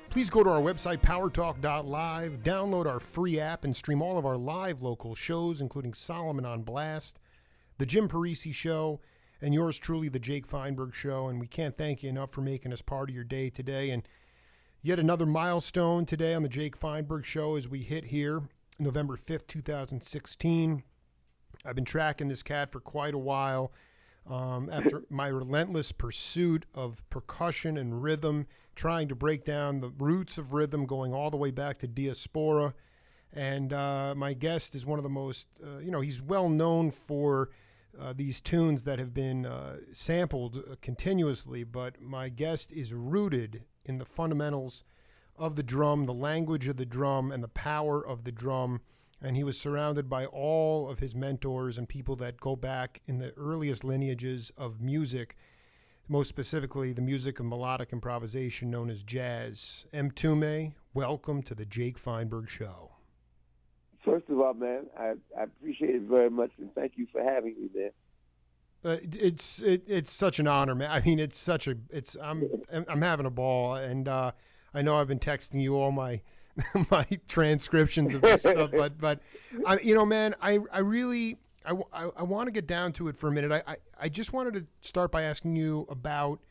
Please go to our website, powertalk.live, download our free app, and stream all of our live local shows, including Solomon on Blast, The Jim Parisi Show, and yours truly, The Jake Feinberg Show. And we can't thank you enough for making us part of your day today. And yet another milestone today on The Jake Feinberg Show as we hit here, November 5th, 2016. I've been tracking this cat for quite a while. After my relentless pursuit of percussion and rhythm, trying to break down the roots of rhythm going all the way back to diaspora. And my guest is one of the most, he's well known for these tunes that have been sampled continuously, but my guest is rooted in the fundamentals of the drum, the language of the drum, and the power of the drum. And he was surrounded by all of his mentors and people that go back in the earliest lineages of music, most specifically the music of melodic improvisation known as jazz. Mtume, welcome to the Jake Feinberg Show. First of all, man, I appreciate it very much, and thank you for having me there. It's such an honor, man. I mean, I'm having a ball, and I know I've been texting you all my my transcriptions of this stuff, but man, I really want to get down to it for a minute. I just wanted to start by asking you about,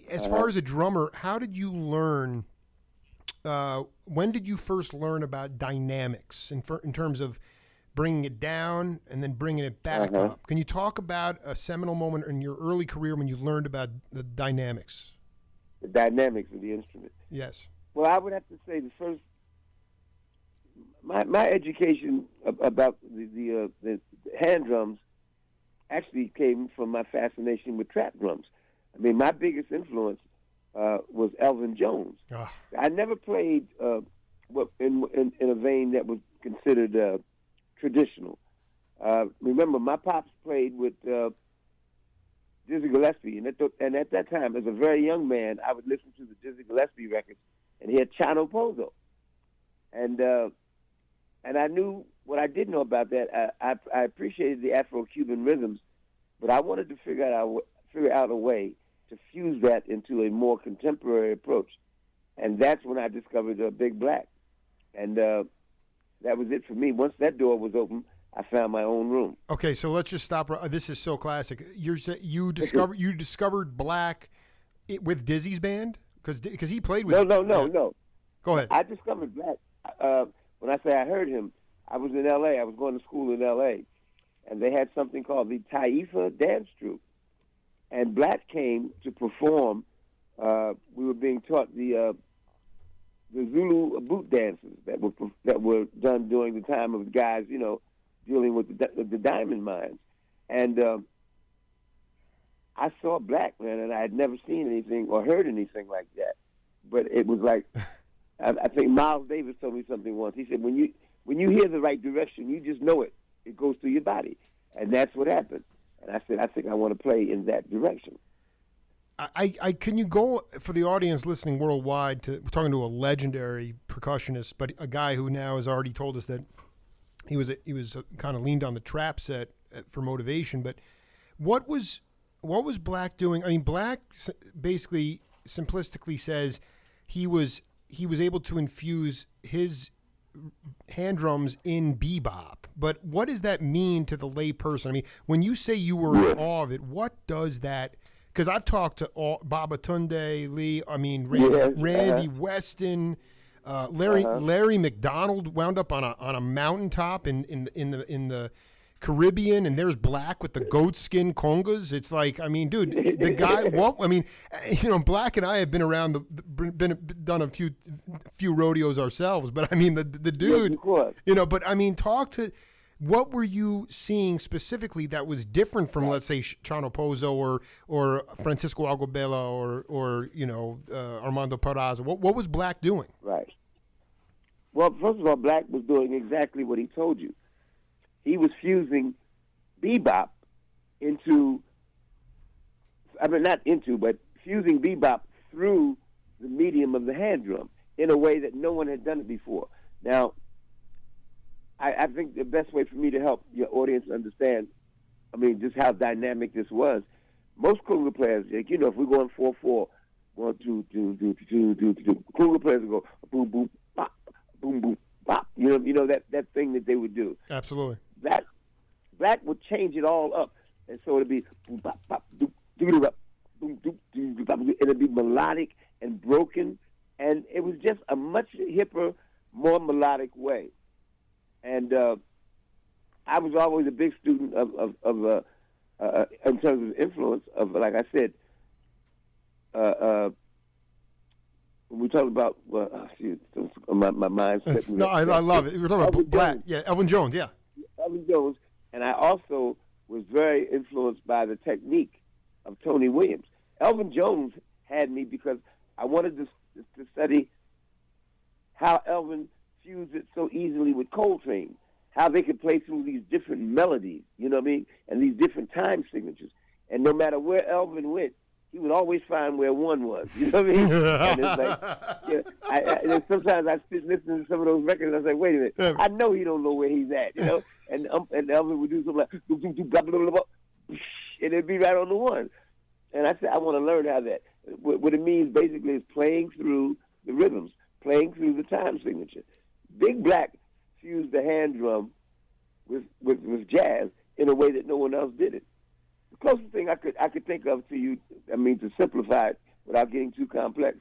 as far as a drummer, how did you learn? When did you first learn about dynamics in terms of bringing it down and then bringing it back up? Can you talk about a seminal moment in your early career when you learned about the dynamics? The dynamics of the instrument. Yes. Well, I would have to say the first, my education about the hand drums actually came from my fascination with trap drums. I mean, my biggest influence was Elvin Jones. I never played in a vein that was considered traditional. Remember, my pops played with Dizzy Gillespie, and at that time, as a very young man, I would listen to the Dizzy Gillespie records, and he had Chano Pozo, and I knew what I did know about that. I appreciated the Afro-Cuban rhythms, but I wanted to figure out a way to fuse that into a more contemporary approach, and that's when I discovered Big Black, and that was it for me. Once that door was open, I found my own room. Okay, so let's just stop. This is so classic. You discovered Black with Dizzy's band because he played with. No. Go ahead. I discovered Black when I say I heard him. I was in L.A. I was going to school in L.A. and they had something called the Taifa Dance Troupe, and Black came to perform. We were being taught the Zulu boot dances that were done during the time of guys, dealing with the diamond mines. And I saw Black, man, and I had never seen anything or heard anything like that. But it was like, I think Miles Davis told me something once. He said, when you hear the right direction, you just know it. It goes through your body. And that's what happened. And I said, I think I want to play in that direction. Can you go, for the audience listening worldwide, we're talking to a legendary percussionist, but a guy who now has already told us that he was kind of leaned on the trap set for motivation. But what was Black doing? I mean, Black basically simplistically says he was able to infuse his hand drums in bebop. But what does that mean to the lay person? I mean, when you say you were in awe of it, what does that? Because I've talked to Babatunde Lee. I mean, Randy Weston. Larry McDonald wound up on a mountaintop in the Caribbean, and there's Black with the goat skin congas. It's like, I mean, dude, the guy. Black and I have been around done a few rodeos ourselves, but I mean, the dude, But I mean, talk to. What were you seeing specifically that was different from, let's say, Chano Pozo or Francisco Agobela or Armando Peraza? What was Black doing? Right. Well, first of all, Black was doing exactly what he told you. He was fusing bebop but fusing bebop through the medium of the hand drum in a way that no one had done it before. Now, I think the best way for me to help your audience understand, just how dynamic this was, most conga players, if we're going 4/4, 1, 2, 2, 2, 2, 2, 2, 2. Conga players would go boom, boom, bop, boom, boom, bop. You know that thing that they would do. Absolutely. Black would change it all up, and so it'd be boom, bop, bop, doop, doop, bop, boom, doop, doop, bop, and it'd be melodic and broken, and it was just a much hipper, more melodic way. And I was always a big student of in terms of influence of, like I said, when we talk about my mind. No, I love it. We're talking about Black. Yeah, Elvin Jones. Yeah, Elvin Jones, and I also was very influenced by the technique of Tony Williams. Elvin Jones had me because I wanted to study how Elvin fused it so easily with Coltrane, how they could play through these different melodies, you know what I mean, and these different time signatures. And no matter where Elvin went, he would always find where one was, you know what I mean? And it's like, and sometimes I sit listening to some of those records and I say, wait a minute, I know he don't know where he's at, you know? And Elvin would do something like, blah, blah, blah, blah, and it'd be right on the one. And I said, I want to learn how that. What it means basically is playing through the rhythms, playing through the time signature. Big Black fused the hand drum with jazz in a way that no one else did it. The closest thing I could think of to you, I mean, to simplify it without getting too complex.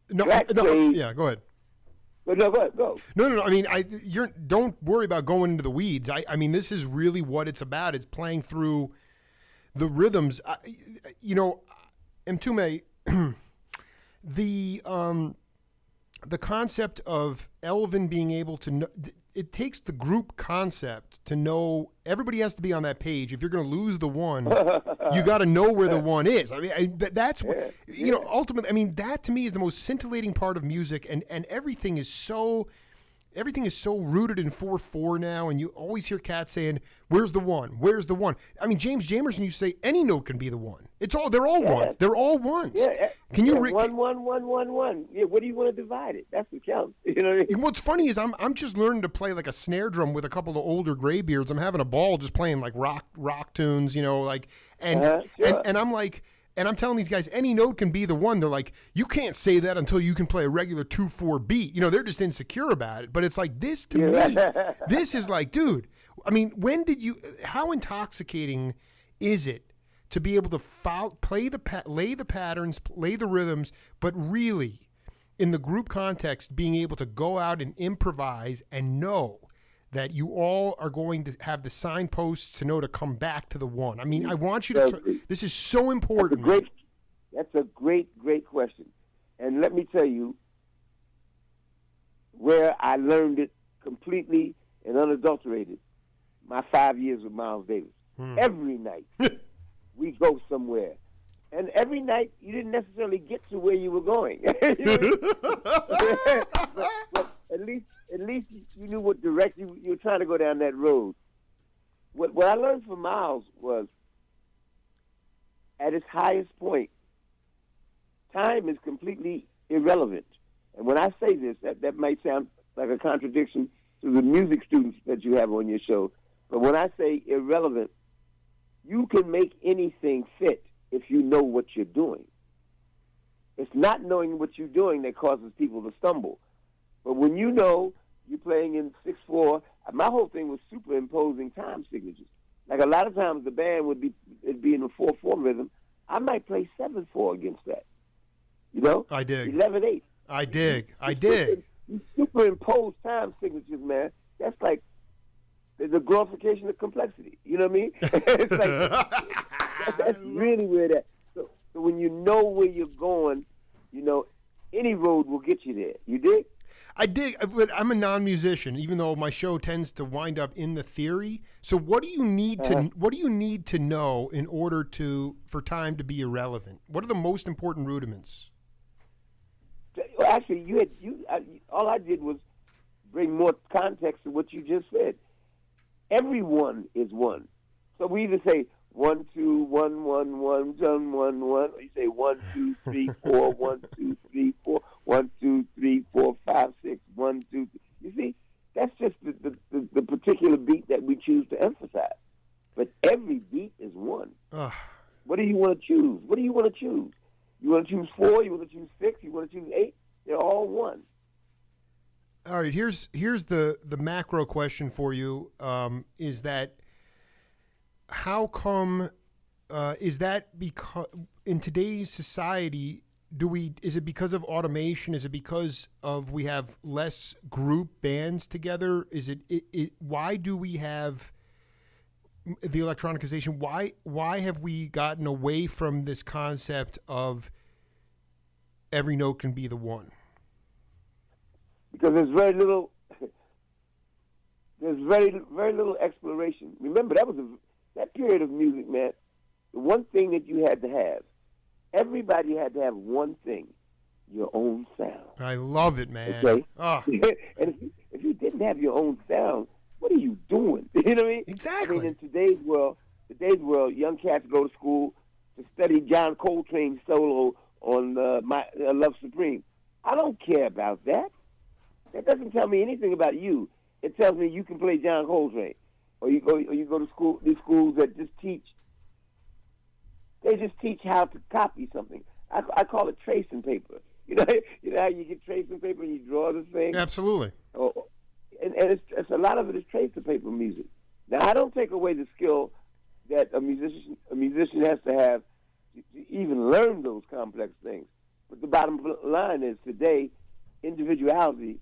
No, yeah, go ahead. But no, go. No. I mean, don't worry about going into the weeds. I mean, this is really what it's about. It's playing through the rhythms. Mtume, the concept of Elvin being able to know, it takes the group concept to know everybody has to be on that page. If you're going to lose the one, you got to know where the one is. I mean, that's what, ultimately, I mean, that to me is the most scintillating part of music, and everything is so rooted in 4/4 now, and you always hear cats saying, "Where's the one? Where's the one?" I mean, James Jamerson used to say any note can be the one. They're all ones. They're all ones. Yeah, can you 1, 1, 1, 1, 1? Yeah, what do you want to divide it? That's what counts. You know what I mean? What's funny is I'm just learning to play like a snare drum with a couple of older graybeards. I'm having a ball just playing like rock tunes, and I'm like. And I'm telling these guys, any note can be the one. They're like, you can't say that until you can play a regular 2/4 beat. They're just insecure about it. But it's like this to me. This is like, dude. I mean, how intoxicating is it to be able to lay the patterns, play the rhythms, but really, in the group context, being able to go out and improvise and know that you all are going to have the signposts to know to come back to the one. I mean, I want you to. This is so important. That's a great question. And let me tell you where I learned it completely and unadulterated. My 5 years with Miles Davis. Every night we go somewhere. And every night you didn't necessarily get to where you were going. but at least you knew what direction you were trying to go down that road. What I learned from Miles was, at its highest point, time is completely irrelevant. And when I say this, that might sound like a contradiction to the music students that you have on your show. But when I say irrelevant, you can make anything fit if you know what you're doing. It's not knowing what you're doing that causes people to stumble. But when you know you're playing in 6/4, my whole thing was superimposing time signatures. Like a lot of times the band would be in a 4/4 rhythm. I might play 7/4 against that. I dig. 11/8. I dig. You superimpose time signatures, man. That's like the glorification of complexity. You know what I mean? It's like that's really where that. So when you know where you're going, any road will get you there. You dig? I dig, but I'm a non-musician, even though my show tends to wind up in the theory. So what do you need to know in order for time to be irrelevant? What are the most important rudiments? Well, actually, all I did was bring more context to what you just said. Everyone is one. So we either say 1, 2, 1, 1, 1, 1, 1, 1, or you say 1, 2, 3, 4, 1, 2, 3, 4, 1, 2, 3, 4, 5, 6, 1, 2, 3. You see, that's just the particular beat that we choose to emphasize. But every beat is one. What do you want to choose? You want to choose 4, you want to choose 6, you want to choose 8, they're all one. All right, here's the macro question for you, is that how come, is that because in today's society, is it because of automation? Is it because of we have less group bands together? Is why do we have the electronicization? Why have we gotten away from this concept of every note can be the one? Because there's very little exploration. Remember, that period of music, man. The one thing that you had to have, everybody had to have one thing: your own sound. I love it, man. Okay. Oh. And if you didn't have your own sound, what are you doing? You know what I mean? Exactly. I mean, in today's world, young cats go to school to study John Coltrane's solo on my Love Supreme. I don't care about that. That doesn't tell me anything about you. It tells me you can play John Coltrane, or you go to school. These schools that just teach. They just teach how to copy something. I call it tracing paper. You know how you get tracing paper and you draw the thing. Absolutely. And it's a lot of it is tracing paper music. Now I don't take away the skill that a musician has to have to even learn those complex things. But the bottom line is today, individuality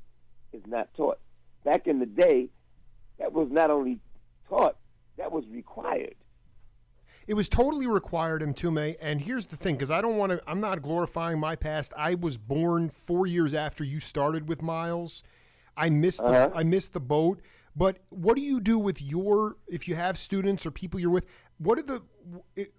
is not taught. Back in the day, that was not only taught, that was required. It was totally required, Mtume. And here's the thing, because I'm not glorifying my past. I was born 4 years after you started with Miles. I missed the boat. But what do you do with if you have students or people you're with,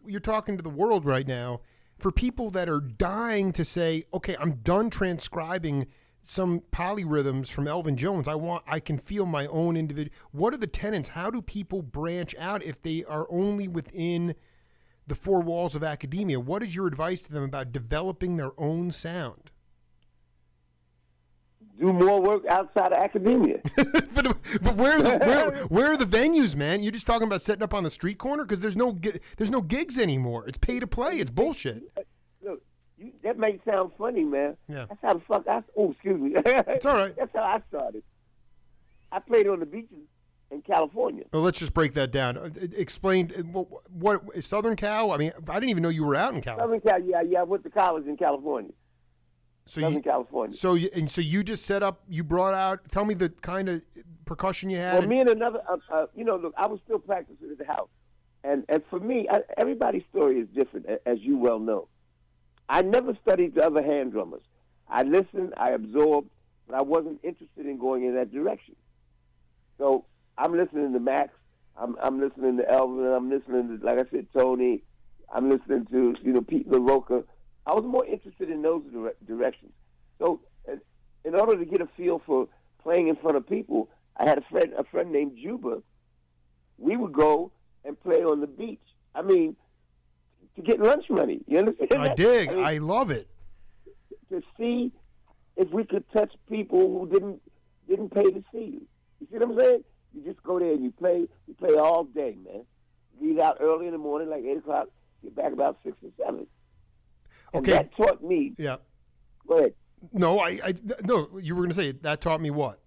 you're talking to the world right now, for people that are dying to say, okay, I'm done transcribing some polyrhythms from Elvin Jones. I can feel my own individual. What are the tenets? How do people branch out if they are only within the four walls of academia? What is your advice to them about developing their own sound? Do more work outside of academia. but where are the venues, man? You're just talking about setting up on the street corner because there's no gigs anymore. It's pay to play. It's bullshit. Look, that may sound funny, man. Yeah. That's how the fuck excuse me. It's all right. That's how I started. I played on the beaches in California. Well, let's just break that down. Explain what is Southern Cal? I mean, I didn't even know you were out in California. Southern Cal, yeah. I went to college in California. Southern California. So you just set up. You brought out. Tell me the kind of percussion you had. Well, me and another. Look, I was still practicing at the house, and for me, everybody's story is different, as you well know. I never studied the other hand drummers. I listened, I absorbed, but I wasn't interested in going in that direction. So I'm listening to Max. I'm listening to Elvin. I'm listening to, like I said, Tony. I'm listening to Pete LaRocca. I was more interested in those directions. So in order to get a feel for playing in front of people, I had a friend named Juba. We would go and play on the beach. I mean, to get lunch money. You understand? I dig. I love it. To see if we could touch people who didn't pay to see you. You see what I'm saying? You just go there and you play. You play all day, man. Leave out early in the morning, like 8 o'clock. Get back about 6 or 7. And okay. That taught me. Yeah. Go ahead. No, no. You were going to say that taught me what?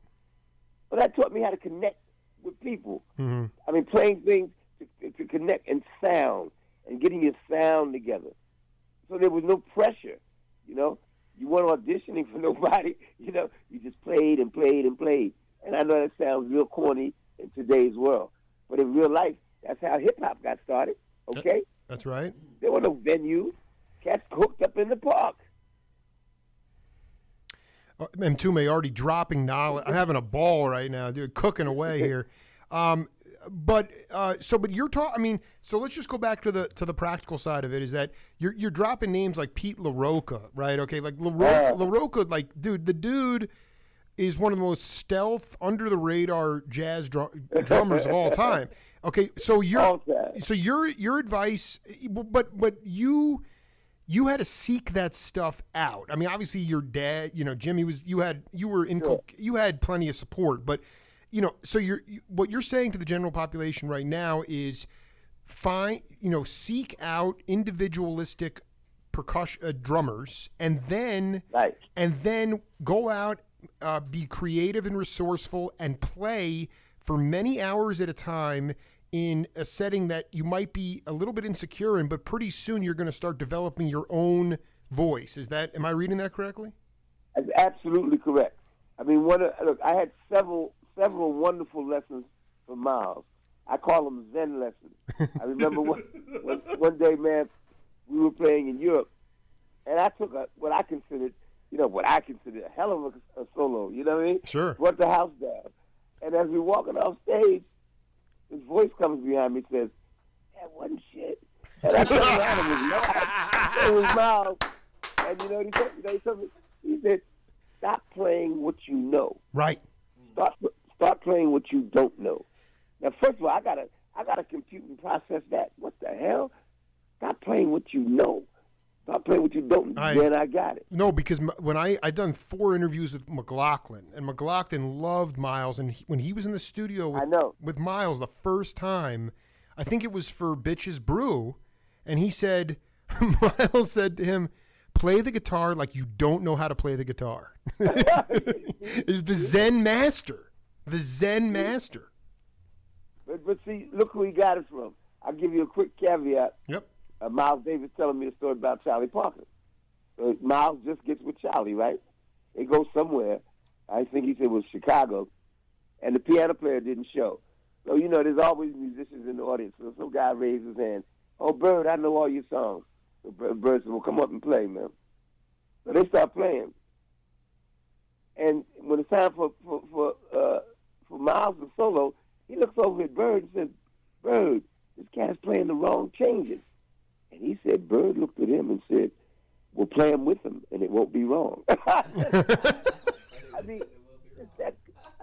Well, that taught me how to connect with people. Mm-hmm. I mean, playing things to connect and sound and getting your sound together. So there was no pressure, You weren't auditioning for nobody, You just played and played and played. And I know that sounds real corny in today's world. But in real life, that's how hip-hop got started, okay? That's right. There were no venues. Cats hooked up in the park. Mtume already dropping knowledge. I'm having a ball right now, dude, cooking away here. But you're talking. I mean, so let's just go back to the practical side of it. Is that you're dropping names like Pete LaRocca, right? Okay, like LaRocca, like the dude is one of the most stealth, under the radar jazz drummers of all time. Okay, so your advice, but you had to seek that stuff out. I mean, obviously your dad, Jimmy you had plenty of support, but so what you're saying to the general population right now is seek out individualistic percussion drummers, and then Right. go out, be creative and resourceful, and play for many hours at a time in a setting that you might be a little bit insecure in, but pretty soon you're going to start developing your own voice. Am I reading that correctly? That's absolutely correct. I mean, look, I had several wonderful lessons from Miles. I call them Zen lessons. I remember one day, man, we were playing in Europe, and I took what I considered a hell of a solo. You know what I mean? Sure. Brought the house down, and as we're walking off stage, his voice comes behind me and says, "That wasn't shit." And I turned around and it was Miles. And you know what he said? He told me, he said, "Stop playing what you know. Right. Start playing what you don't know." Now, first of all, I gotta compute and process that. What the hell? Stop playing what you know. Stop playing what you don't know. Then I got it. No, because when I done 4 interviews with McLaughlin, and McLaughlin loved Miles, and when he was in the studio with Miles the first time, I think it was for Bitches Brew, and he said, Miles said to him, "Play the guitar like you don't know how to play the guitar." Is the Zen master. The Zen master. But see, look who he got it from. I'll give you a quick caveat. Yep. Miles Davis telling me a story about Charlie Parker. So Miles just gets with Charlie, right? They go somewhere. I think he said it was Chicago, and the piano player didn't show. So, you know, there's always musicians in the audience. So some guy raised his hand. "Oh, Bird, I know all your songs." So Bird said, "Well, come up and play, man." So they start playing. And when it's time for Miles to solo, he looks over at Bird and says, "Bird, this cat's playing the wrong changes." And he said, Bird looked at him and said, "We'll play him with him, and it won't be wrong." I mean,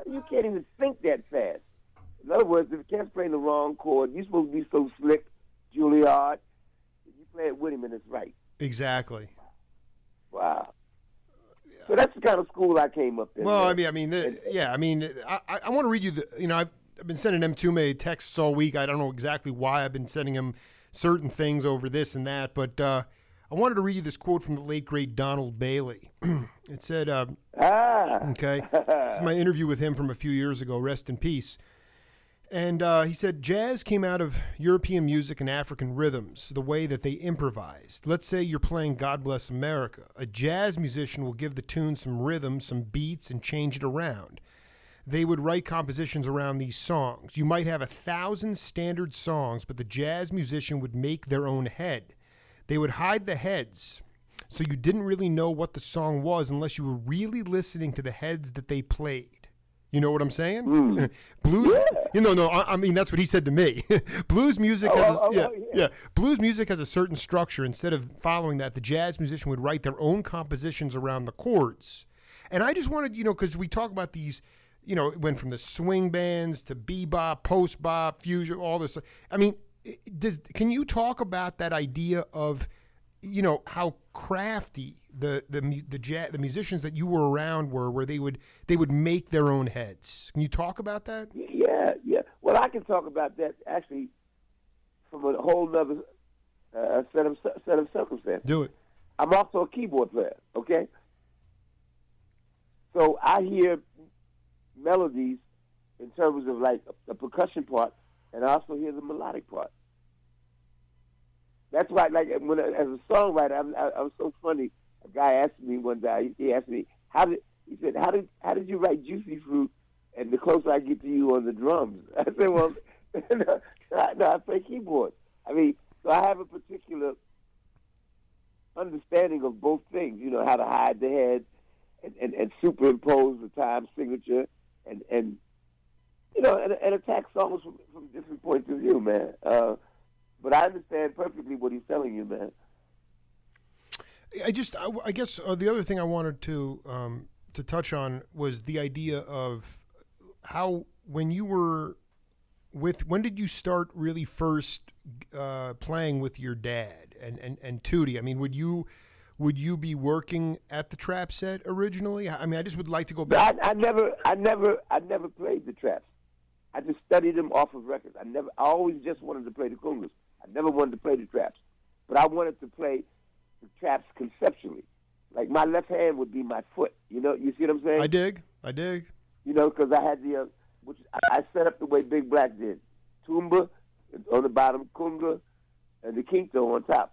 you can't even think that fast. In other words, if the cat's playing the wrong chord, you're supposed to be so slick, Juilliard. You play it with him, and it's right. Exactly. Wow. So that's the kind of school I came up in. Well, man. I want to read you I've been sending Mtume texts all week. I don't know exactly why I've been sending him certain things over this and that, but I wanted to read you this quote from the late, great Donald Bailey. It said, okay, this is my interview with him from a few years ago, rest in peace. And he said, "Jazz came out of European music and African rhythms, the way that they improvised. Let's say you're playing God Bless America. A jazz musician will give the tune some rhythm, some beats, and change it around. They would write compositions around these songs. You might have 1,000 standard songs, but the jazz musician would make their own head. They would hide the heads, so you didn't really know what the song was unless you were really listening to the heads that they played." You know what I'm saying? Blues, yeah. I mean, that's what he said to me. Blues music Blues music has a certain structure. Instead of following that, the jazz musician would write their own compositions around the chords. And I just wanted, because we talk about these, it went from the swing bands to bebop, post-bop, fusion, all this. I mean, can you talk about that idea of, how crafty the musicians that you were around were, where they would make their own heads? Can you talk about that? Yeah. Well, I can talk about that actually from a whole nother set of circumstances. Do it. I'm also a keyboard player. Okay, so I hear melodies in terms of like the percussion part, and I also hear the melodic part. That's why, like, as a songwriter, I was so funny. A guy asked me one day. He asked me, how did you write Juicy Fruit? And the closer I get to you on the drums, I said, well, no, I play keyboard. I mean, so I have a particular understanding of both things. How to hide the head and superimpose the time signature, and attack songs from different points of view, man. But I understand perfectly what he's telling you, man. I guess the other thing I wanted to touch on was the idea of how when did you start really first playing with your dad and Tootie? I mean, would you be working at the trap set originally? I mean, I just would like to go back. I never played the traps. I just studied them off of records. I always just wanted to play the congas. I never wanted to play the traps, but I wanted to play the traps conceptually. Like my left hand would be my foot. You see what I'm saying? I dig. Because I had which I set up the way Big Black did. Tumba on the bottom, kunga, and the quinto on top.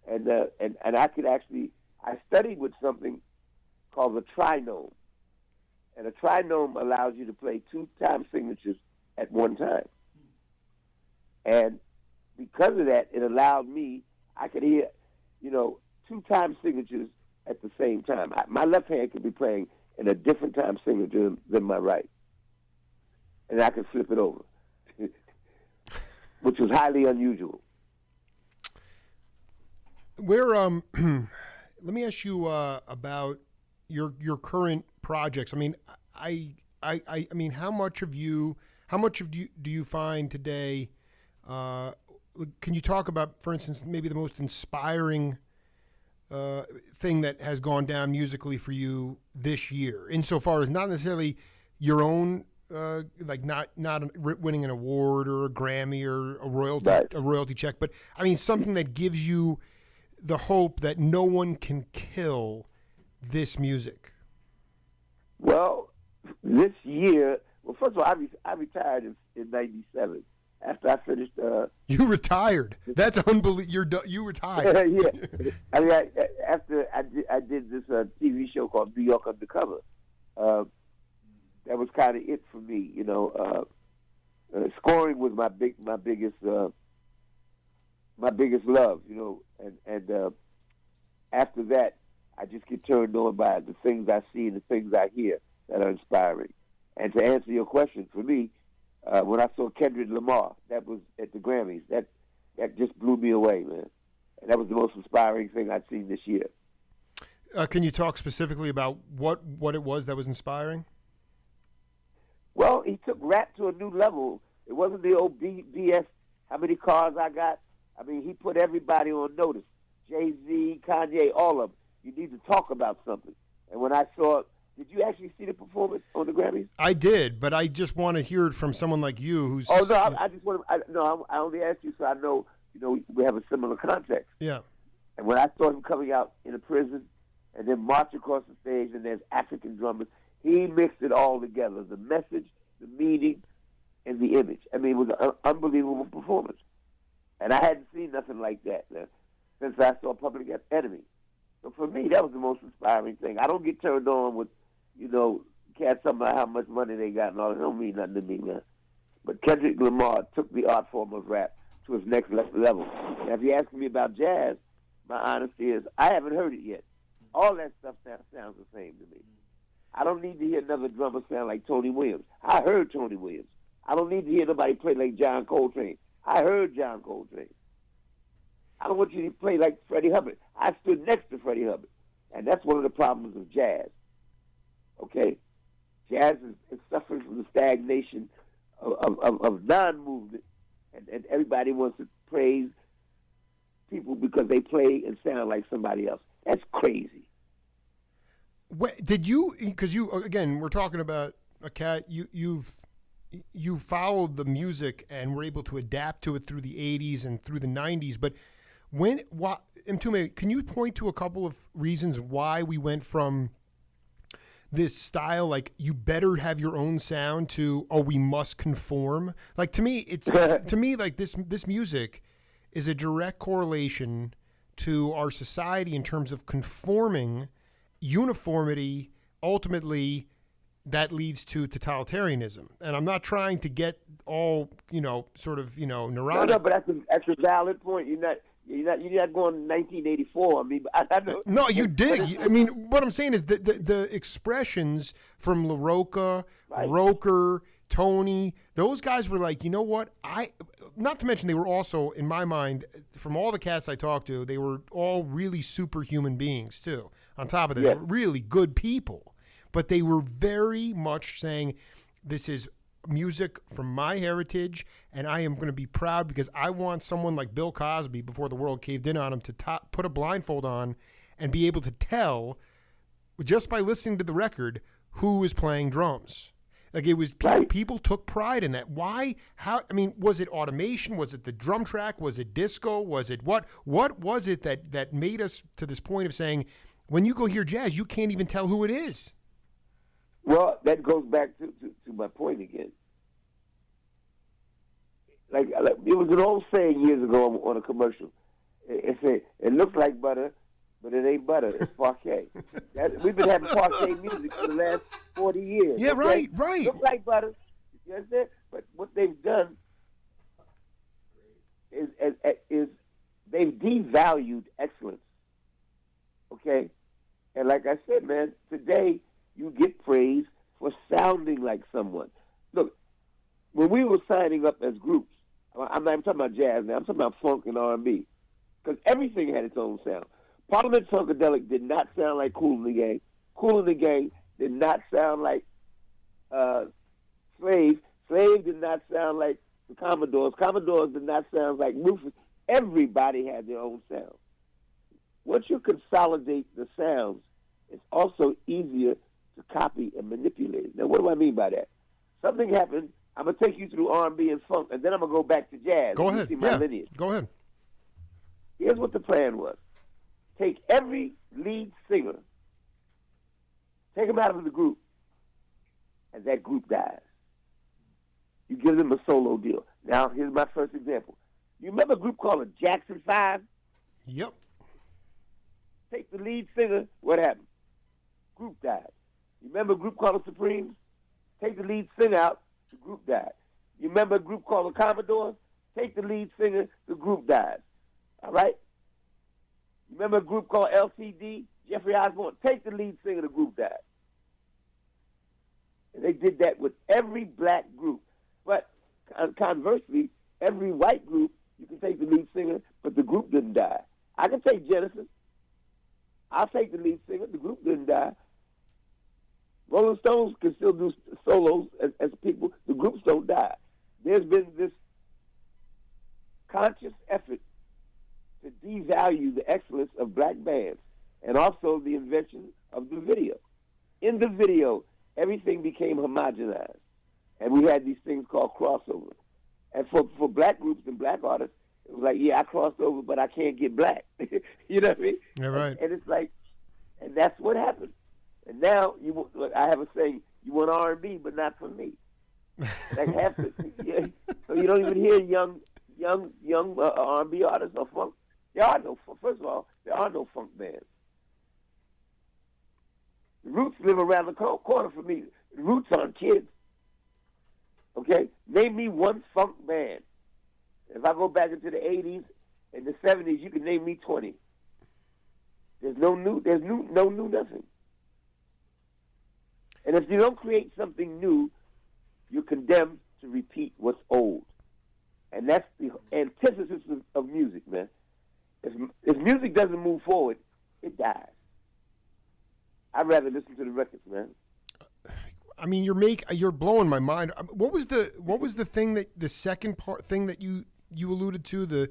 And I could I studied with something called the trinome. And a trinome allows you to play 2 time signatures at one time. And because of that, it allowed me, I could hear, 2 time signatures at the same time. My left hand could be playing in a different time signature than my right. And I could flip it over, which was highly unusual. Let me ask you about your current projects. I mean, I mean, how much do you find today? Can you talk about, for instance, maybe the most inspiring thing that has gone down musically for you this year, insofar as not necessarily your own, like not winning an award or a Grammy or a royalty check, but I mean something that gives you the hope that no one can kill this music? Well, this year, first of all, I retired in '97 after I finished. You retired? That's unbelievable. You retired? Yeah. I mean, after I did this TV show called New York Undercover. That was kind of it for me. Scoring was my biggest love. And after that, I just get turned on by the things I see and the things I hear that are inspiring. And to answer your question, for me, when I saw Kendrick Lamar, that was at the Grammys, that just blew me away, man. And that was the most inspiring thing I'd seen this year. Can you talk specifically about what it was that was inspiring? Well, he took rap to a new level. It wasn't the old BS, how many cars I got. I mean, he put everybody on notice. Jay-Z, Kanye, all of them. You need to talk about something. And when I saw, did you actually see the performance on the Grammys? I did, but I just want to hear it from someone like you who's... Oh, no, I just want to... I only asked you so I know, we have a similar context. Yeah. And when I saw him coming out in a prison and then march across the stage and there's African drummers, he mixed it all together, the message, the meaning, and the image. I mean, it was an unbelievable performance. And I hadn't seen nothing like that since I saw Public Enemy. So for me, that was the most inspiring thing. I don't get turned on with, cats talking about how much money they got and all that. It don't mean nothing to me, man. But Kendrick Lamar took the art form of rap to its next level. Now, if you're asking me about jazz, my honesty is I haven't heard it yet. All that stuff sounds the same to me. I don't need to hear another drummer sound like Tony Williams. I heard Tony Williams. I don't need to hear nobody play like John Coltrane. I heard John Coltrane. I don't want you to play like Freddie Hubbard. I stood next to Freddie Hubbard. And that's one of the problems of jazz. Okay? Jazz is suffering from the stagnation of non-movement. And everybody wants to praise people because they play and sound like somebody else. That's crazy. Did you, because again, we're talking about a cat, you followed the music and were able to adapt to it through the 80s and through the 90s, but Mtume, can you point to a couple of reasons why we went from this style, like you better have your own sound, to, oh, we must conform? Like, to me, like this music is a direct correlation to our society in terms of conforming. Uniformity, ultimately, that leads to totalitarianism. And I'm not trying to get all, neurotic. No, but that's a valid point. You're not going 1984. I mean, I know. No, you did. I mean, what I'm saying is the expressions from LaRocca, right, Roker, Tony, those guys were like, you know what? Not to mention they were also, in my mind, from all the cats I talked to, they were all really superhuman beings too. On top of that, they were really good people. But they were very much saying, this is music from my heritage, and I am going to be proud because I want someone like Bill Cosby, before the world caved in on him, to put a blindfold on and be able to tell, just by listening to the record, who is playing drums. Like it was Right. people took pride in that. Why? How? I mean, was it automation? Was it the drum track? Was it disco? Was it what? What was it that made us to this point of saying, when you go hear jazz, you can't even tell who it is? Well, that goes back to my point again. Like it was an old saying years ago on a commercial. It said, "It looks like butter, but it ain't butter. It's parquet." We've been having parquet music for the last 40 years. Yeah, okay? right. Looks like butter. You understand? But what they've done is they've devalued excellence. Okay? And like I said, man, today you get praise for sounding like someone. Look, when we were signing up as groups, I'm not talking about jazz now, I'm talking about funk and R&B, because everything had its own sound. Parliament Funkadelic did not sound like Kool and the Gang. Kool and the Gang did not sound like Slave. Slave did not sound like the Commodores. Commodores did not sound like Rufus. Everybody had their own sound. Once you consolidate the sounds, it's also easier to copy and manipulate it. Now, what do I mean by that? Something happened. I'm going to take you through R&B and funk, and then I'm going to go back to jazz. Go ahead. See my lineage. Go ahead. Here's what the plan was. Take every lead singer, take them out of the group, and that group dies. You give them a solo deal. Now, here's my first example. You remember a group called the Jackson 5? Yep. Take the lead singer, what happened? Group died. You remember a group called the Supremes? Take the lead singer out, the group died. You remember a group called the Commodores? Take the lead singer, the group died. All right? You remember a group called LCD? Jeffrey Osborne? Take the lead singer, the group died. And they did that with every black group. But conversely, every white group, you can take the lead singer, but the group didn't die. I can take Genesis. I'll take the lead singer. The group didn't die. Rolling Stones can still do solos as people. The groups don't die. There's been this conscious effort to devalue the excellence of black bands and also the invention of the video. In the video, everything became homogenized, and we had these things called crossovers. And for black groups and black artists, it was like, yeah, I crossed over, but I can't get black. You know what I mean? Yeah, right. And it's like, and that's what happened. And now I have a saying: you want R&B, but not for me. Like half the, yeah, so you don't even hear young R&B artists or funk. First of all, there are no funk bands. The Roots live around the corner from me. The Roots aren't kids. Okay? Name me one funk band. If I go back into the 80s and the 70s, you can name me 20. There's no new nothing. And if you don't create something new, you're condemned to repeat what's old. And that's the antithesis of music, man. If music doesn't move forward, it dies. I'd rather listen to the records, man. I mean, you're blowing my mind. What was the thing that the second thing that you alluded to?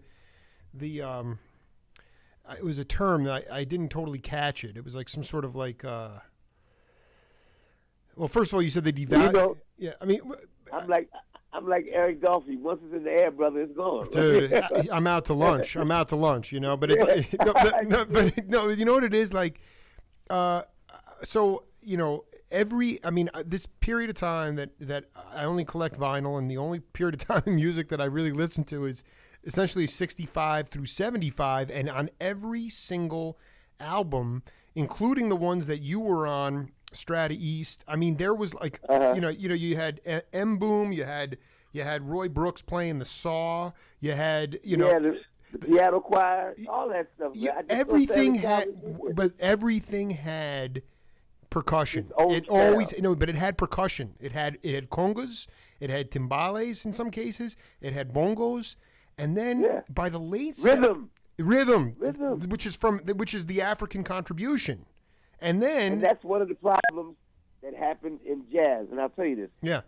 It was a term that I didn't totally catch it. It was like some sort of like. Well, first of all, you said they devalue. You know, yeah, I mean, I'm like Eric Dolphy. Once it's in the air, brother, it's gone. Dude, I'm out to lunch. You know, but it's no, you know what it is like. So you know, this period of time that I only collect vinyl, and the only period of time in music that I really listen to is essentially 65 through 75, and on every single album, including the ones that you were on, Strata East. I mean, there was like, you had M Boom, you had Roy Brooks playing the saw, you had, the piano choir, all that stuff. Everything had percussion. It always, but it had percussion. It had congas, it had timbales in some cases, it had bongos, and then by the late rhythm, which is the African contribution. And that's one of the problems that happened in jazz. And I'll tell you this. Yeah.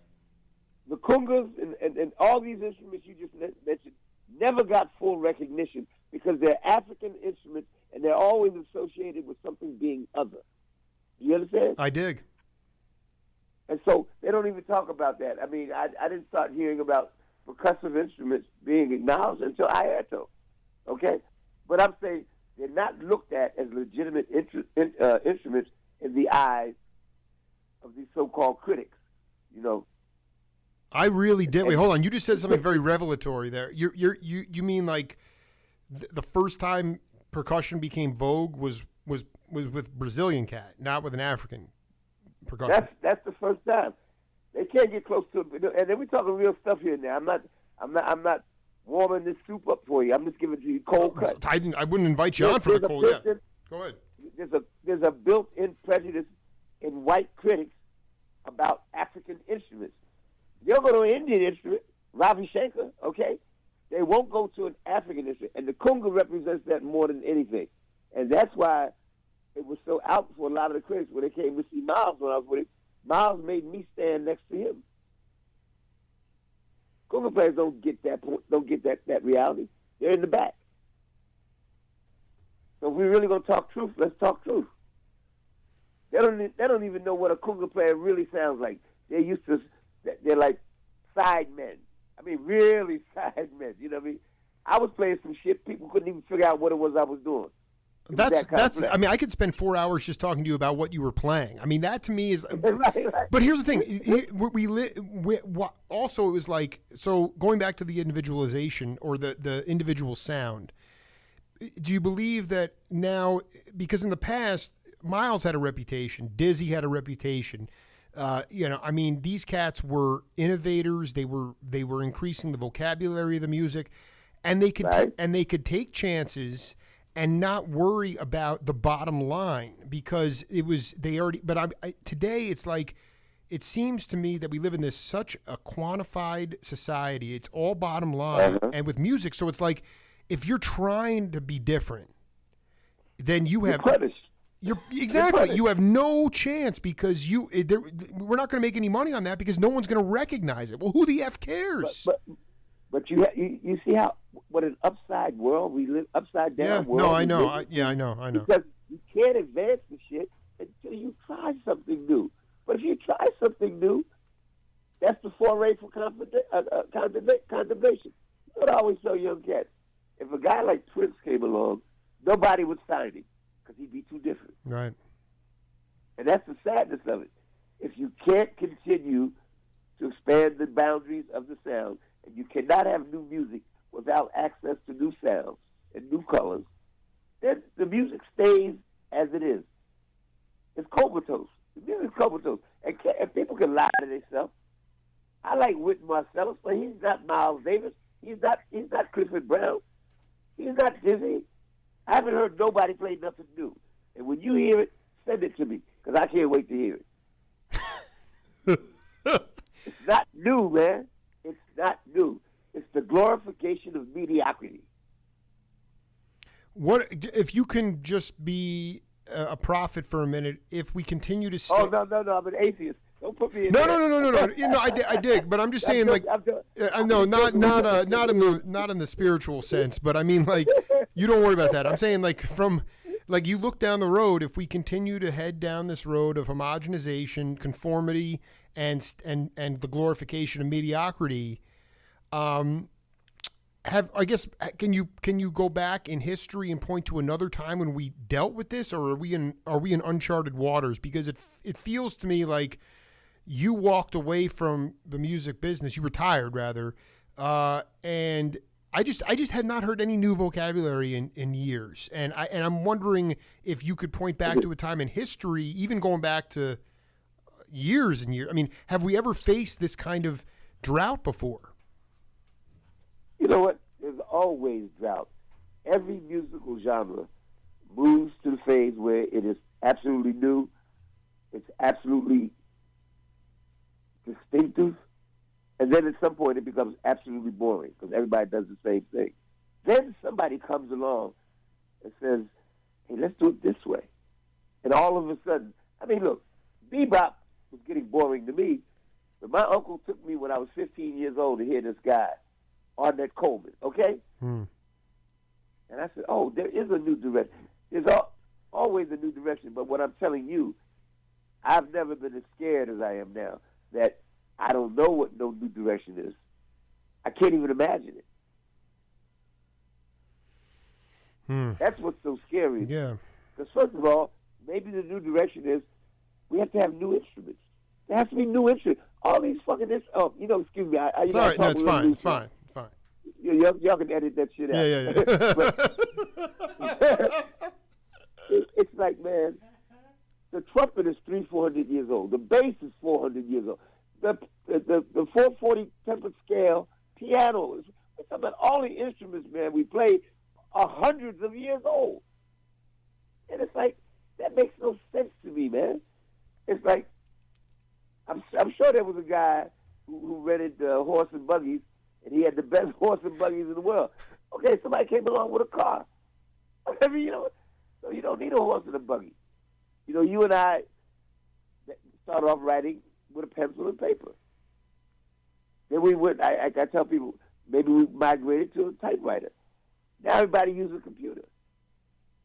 The congas and all these instruments you just mentioned never got full recognition because they're African instruments and they're always associated with something being other. Do you understand? I dig. And so they don't even talk about that. I mean, I didn't start hearing about percussive instruments being acknowledged until Ayato, okay? But I'm saying they're not looked at as legitimate instruments in the eyes of these so-called critics, you know. I really did. Wait, hold on. You just said something very revelatory there. You mean like the first time percussion became vogue was with Brazilian cat, not with an African percussion. That's the first time. They can't get close to it. And then we're talking real stuff here now. I'm not warming this soup up for you. I'm just giving it to you cold cut. I wouldn't invite you on for the cold. Yeah. Go ahead. There's a built-in prejudice in white critics about African instruments. They'll go to an Indian instrument, Ravi Shankar, okay? They won't go to an African instrument. And the conga represents that more than anything. And that's why it was so out for a lot of the critics when they came to see Miles when I was with him. Miles made me stand next to him. Conga players don't get that point, don't get that reality. They're in the back. So if we're really going to talk truth, let's talk truth. They don't even know what a conga player really sounds like. They're like side men. I mean, really side men. You know what I mean? I was playing some shit. People couldn't even figure out what it was I was doing. That's. I mean, I could spend 4 hours just talking to you about what you were playing. I mean, that to me is. Right. But here's the thing. Also, it was like, so going back to the individualization or the individual sound. Do you believe that now, because in the past, Miles had a reputation, Dizzy had a reputation. I mean, these cats were innovators. They were increasing the vocabulary of the music, and they could take chances and not worry about the bottom line because today it's like, it seems to me that we live in this such a quantified society. It's all bottom line, and with music, so it's like if you're trying to be different, then you have. Exactly. You have no chance because we're not going to make any money on that because no one's going to recognize it. Well, who the F cares? But you see what an upside world we live, upside down world. No, I know. I know. Because you can't advance the shit until you try something new. But if you try something new, that's the foray for contemplation. You know what I always tell young cats? If a guy like Prince came along, nobody would sign him. Because he'd be too different. Right. And that's the sadness of it. If you can't continue to expand the boundaries of the sound, and you cannot have new music without access to new sounds and new colors, then the music stays as it is. It's comatose. The music's comatose. And people can lie to themselves. I like Wynton Marsalis, but he's not Miles Davis. He's not Clifford Brown. He's not Dizzy. I haven't heard nobody play nothing new. And when you hear it, send it to me, because I can't wait to hear it. It's not new, man. It's not new. It's the glorification of mediocrity. What if you can just be a prophet for a minute? If we continue to stay... Oh, no, I'm an atheist. Don't put me in No. I dig, but I'm just saying, not in the spiritual sense, but I mean, like, you don't worry about that. I'm saying, like, you look down the road, if we continue to head down this road of homogenization, conformity, and the glorification of mediocrity, can you go back in history and point to another time when we dealt with this, or are we in uncharted waters? Because it feels to me like you walked away from the music business, you retired rather, and I just had not heard any new vocabulary in years, and I'm wondering if you could point back to a time in history, even going back to years and years. I mean, have we ever faced this kind of drought before? You know what? There's always drought. Every musical genre moves to the phase where it is absolutely new, it's absolutely distinctive, and then at some point it becomes absolutely boring because everybody does the same thing. Then somebody comes along and says, hey, let's do it this way. And all of a sudden, I mean, look, Bebop was getting boring to me, but my uncle took me when I was 15 years old to hear this guy, Arnett Coleman, okay? And I said, oh, there is a new direction. There's always a new direction, but what I'm telling you, I've never been as scared as I am now that I don't know what no new direction is. I can't even imagine it. That's what's so scary. Yeah. Because first of all, maybe the new direction is we have to have new instruments. There has to be new instruments. All these fucking excuse me. It's all right. No, it's fine. It's fine. It's fine. Y'all can edit that shit out. Yeah. It's like, man, the trumpet is 300-400 years old. The bass is 400 years old. The 440 tempered scale piano is. We're talking about all the instruments, man, we play are hundreds of years old. And it's like, that makes no sense to me, man. It's like, I'm sure there was a guy who rented horse and buggies, and he had the best horse and buggies in the world. Okay, somebody came along with a car. I mean, so you don't need a horse and a buggy. You and I started off writing with a pencil and paper. Then we went, I tell people, maybe we migrated to a typewriter. Now everybody uses a computer.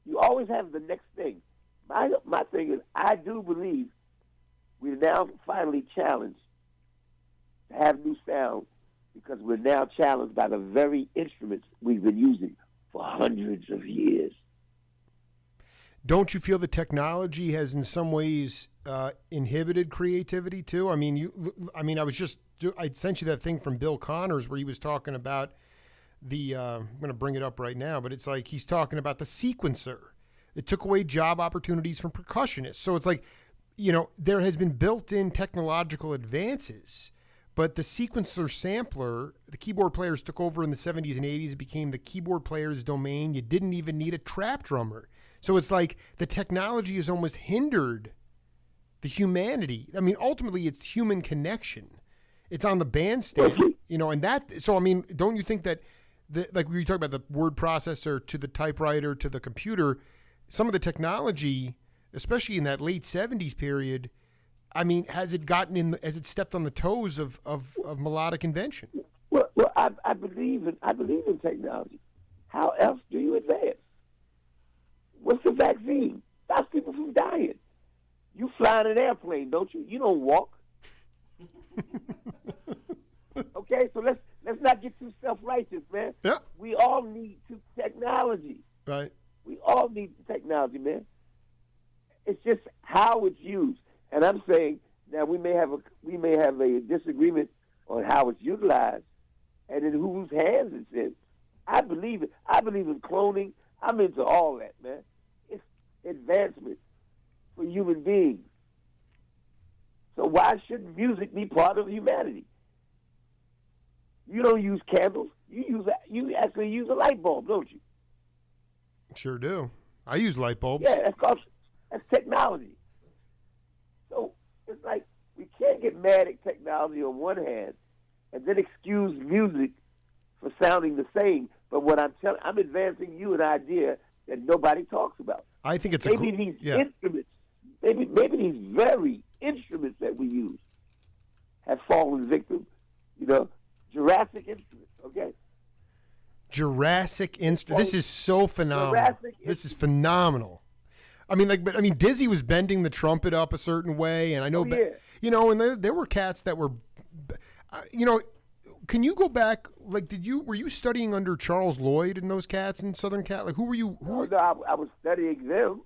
You always have the next thing. My thing is, I do believe we're now finally challenged to have new sound because we're now challenged by the very instruments we've been using for hundreds of years. Don't you feel the technology has in some ways inhibited creativity too? I mean, I sent you that thing from Bill Connors where he was talking about I'm going to bring it up right now, but it's like he's talking about the sequencer. It took away job opportunities from percussionists. So it's like, there has been built-in technological advances, but the sequencer sampler, the keyboard players took over in the 70s and 80s. It became the keyboard player's domain. You didn't even need a trap drummer. So it's like the technology has almost hindered the humanity. I mean, ultimately, it's human connection. It's on the bandstand, and that. So, I mean, don't you think that, like we talk about the word processor to the typewriter to the computer, some of the technology, especially in that late 70s period, I mean, has it stepped on the toes of melodic invention? Well, I believe in technology. How else do you advance? What's the vaccine? Stops people from dying. You fly in an airplane, don't you? You don't walk. Okay, so let's not get too self-righteous, man. Yeah. We all need technology. Right. We all need technology, man. It's just how it's used. And I'm saying now we may have a disagreement on how it's utilized and in whose hands it's in. I believe it. I believe in cloning. I'm into all that, man. It's advancement for human beings. So why shouldn't music be part of humanity? You don't use candles. You actually use a light bulb, don't you? Sure do. I use light bulbs. Yeah, that's technology. So it's like we can't get mad at technology on one hand and then excuse music for sounding the same. But what I'm advancing you an idea that nobody talks about. I think it's instruments, maybe these very instruments that we use have fallen victim, Jurassic instruments, okay? Jurassic instrument. This is so phenomenal. This is phenomenal. I mean, Dizzy was bending the trumpet up a certain way, and I know, and there were cats that were, can you go back? Like, were you studying under Charles Lloyd and those cats in Southern Cat? Like, who were you? No, I was studying them.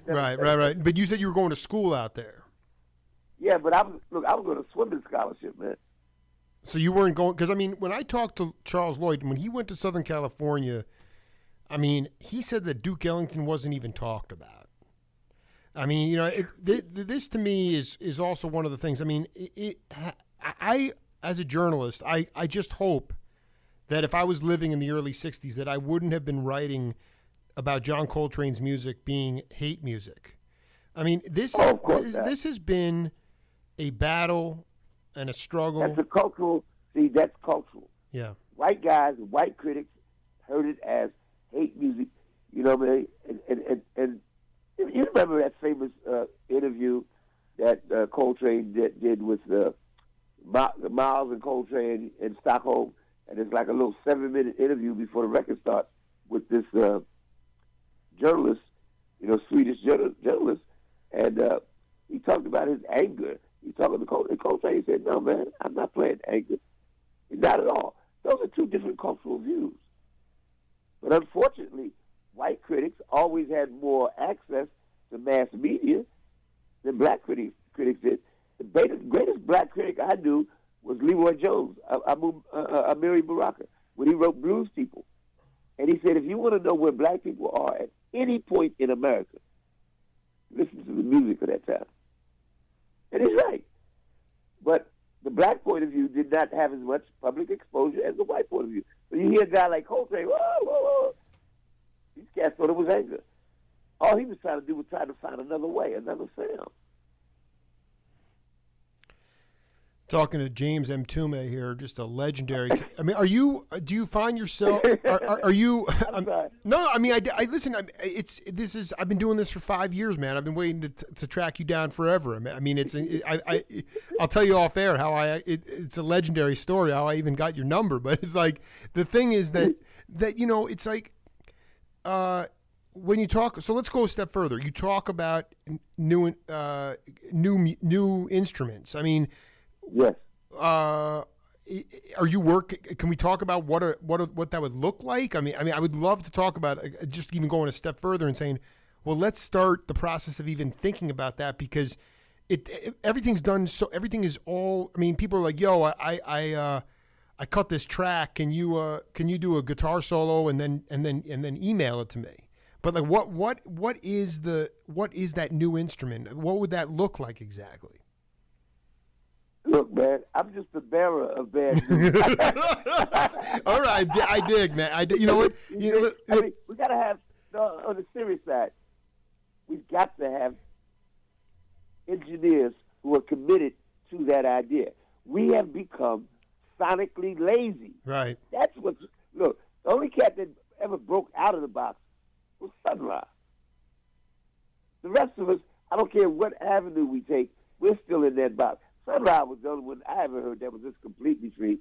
Right. But you said you were going to school out there. Yeah, but I was on a swimming scholarship, man. So you weren't going, because I mean, when I talked to Charles Lloyd, when he went to Southern California, I mean, he said that Duke Ellington wasn't even talked about. I mean, this to me is also one of the things. I mean, I as a journalist, I just hope that if I was living in the early 60s, that I wouldn't have been writing about John Coltrane's music being hate music. I mean, this has been a battle and a struggle. That's cultural. Yeah. White guys, white critics heard it as hate music. You know what I mean? And you remember that famous interview that Coltrane did with Miles and Coltrane in Stockholm, and it's like a little 7-minute interview before the record starts with this journalist, Swedish journalist, and he talked about anger. He's talking to Coltrane. He said, no, man, I'm not playing anger. Not at all. Those are two different cultural views. But unfortunately, white critics always had more access to mass media than black critics did. The greatest black critic I knew was Leroy Jones, Amiri Baraka, when he wrote Blues People. And he said, if you want to know where black people are at any point in America, listen to the music of that time. And he's right. But the black point of view did not have as much public exposure as the white point of view. So you hear a guy like Coltrane, whoa, whoa, whoa. These cats thought it was anger. All he was trying to do was try to find another way, another sound. Talking to James Mtume here, just a legendary. I mean, do you find yourself, are you, no, I mean, I listen, I've been doing this for 5 years, man. I've been waiting to track you down forever. I mean, I'll tell you off air how it's a legendary story, how I even got your number, but it's like, the thing is that, it's like, when you talk, so let's go a step further. You talk about new instruments. I mean, yes. Are you can we talk about what that would look like? I mean, I would love to talk about just even going a step further and saying, well, let's start the process of even thinking about that, because everything's done. So everything is all, I mean, people are like, yo, I cut this track. Can you do a guitar solo and then email it to me? But like, what is that new instrument? What would that look like exactly? Look, man, I'm just the bearer of bad news. All right, I dig, man. You know what? I mean, we got to have, on the serious side, we've got to have engineers who are committed to that idea. We have become sonically lazy. Right. That's what's, look, the only cat that ever broke out of the box was Sunrise. The rest of us, I don't care what avenue we take, we're still in that box. Sunrise was the only one I ever heard that was just completely free.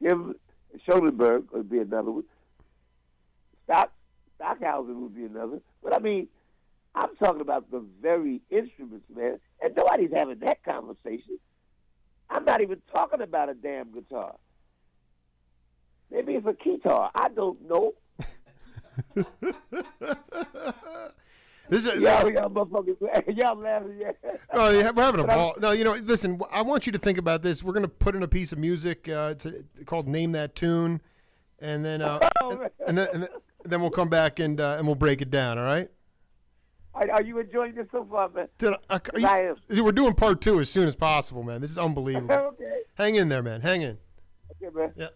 Him, Schoenberg would be another one. Stockhausen would be another. But I mean, I'm talking about the very instruments, man, and nobody's having that conversation. I'm not even talking about a damn guitar. Maybe it's a guitar. I don't know. Y'all motherfuckers, y'all laughing, yeah. Oh, yeah, we're having a ball. No, listen, I want you to think about this. We're going to put in a piece of music called "Name That Tune," and then and then we'll come back and we'll break it down. All right? Are you enjoying this so far, man? Dude, I am. We're doing part 2 as soon as possible, man. This is unbelievable. Okay. Hang in there, man. Hang in. Okay, man. Yeah.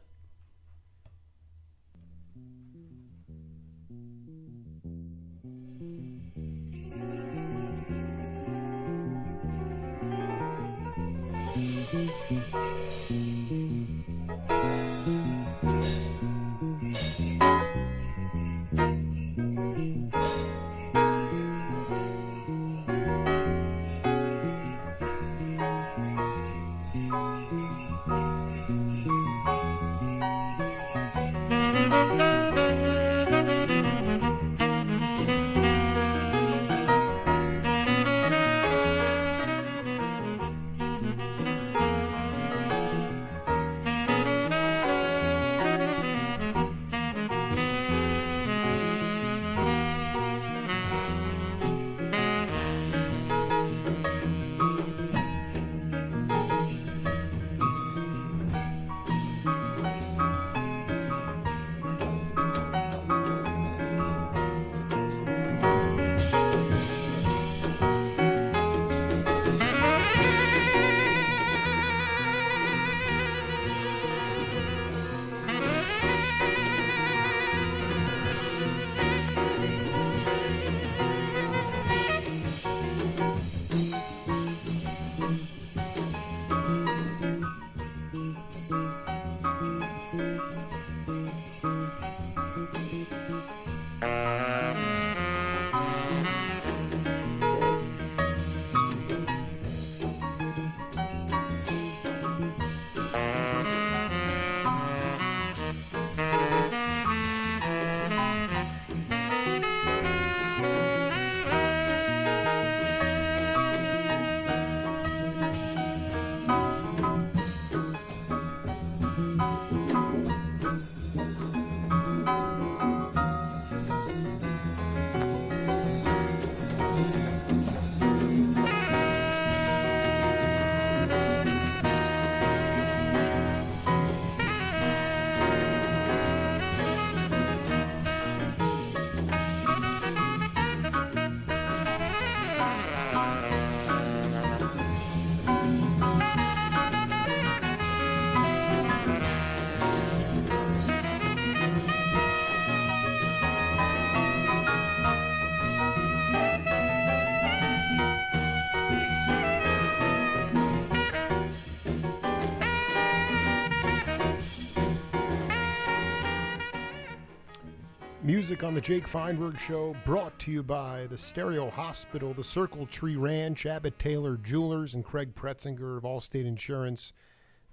Music on the Jake Feinberg Show, brought to you by the Stereo Hospital, the Circle Tree Ranch, Abbott Taylor Jewelers, and Craig Pretzinger of Allstate Insurance.